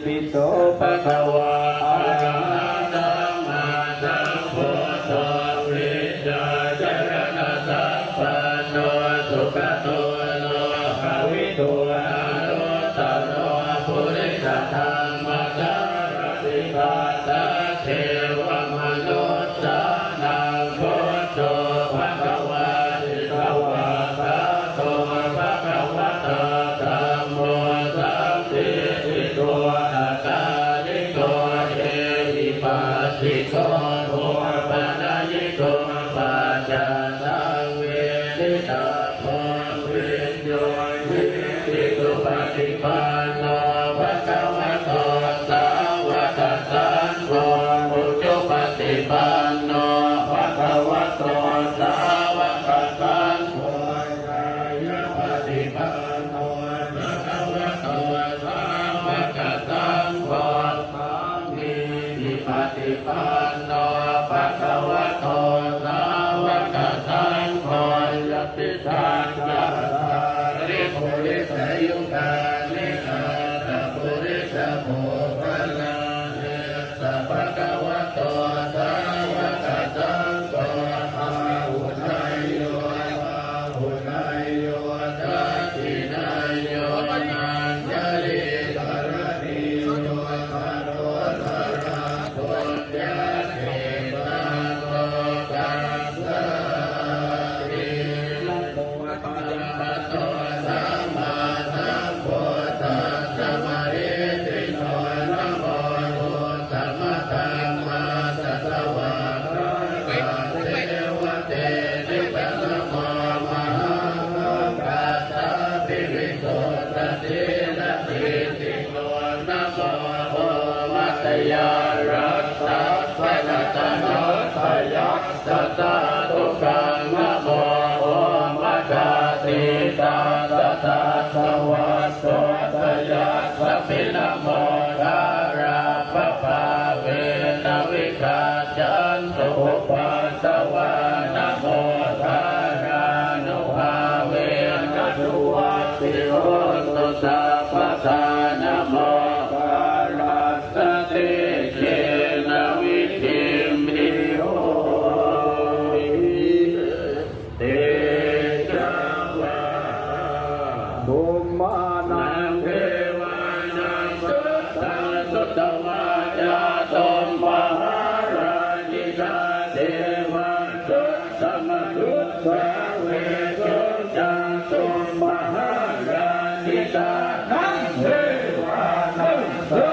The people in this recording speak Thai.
ปิโสภะคะวาอะระหะสัมมาสัมพุทโธวิชาจารณะสัพพะโนสุขโตโลภวิโตอารุตตโรปุริสธรรมจารติปาตาเทวมนุสสานังพุทโธภะคะวาติภวะภะโตภะคะวะโตธัมโมสัมภิทิโกอาคาลิโกเอหิปัสสิโกโภปนัยโกปัจจตังเวทิตาโพวิญโยวิธิตุปฏิปันโนภะคะวะโตสาวกสังโฆอุจุปฏิปันโนภะคะวะโตสาวกสังโฆกายปฏิปันโนภะคะวะโตสาวกสังโฆสามีจิปฏิปันโนภะคะวะโตสาวกสังโฆยติสานจัตตาริปุริสยุคานิกาตปุริสโภคลาเนสัพพะคะวะโตสาวกสังโฆอาหุนายโยอาหุนายโยทักขินายโยนันจลิกรณีโยคารโรธาราตุญญาเทตังโลกัสสารินะโมตัสสะโตสัมมาสัมพุทธัสสะมะเรติโนนะโมพุทธมะธัมมาสัทธวะระหะเทวะเตติปัสสะโมมหากัสสะปิวิโสทะเทนะติติโนนะโมโพมัตตยารัสสะภะคะตะโนทยัสสะตะตุกังนะโมโพมัคคาติตาสะตะสวะโสทยัสสะปินะโมทาราปะปะเวนะวิกาจันตุปัสสวะนะโมทารานุภาเวนะสุวัตติโหตุสัพพะทานะโมกาลัสสะเตเชนะวิธิมหิโหเตจาวะบุมานังเทวานังสุตตะสุตตวาจา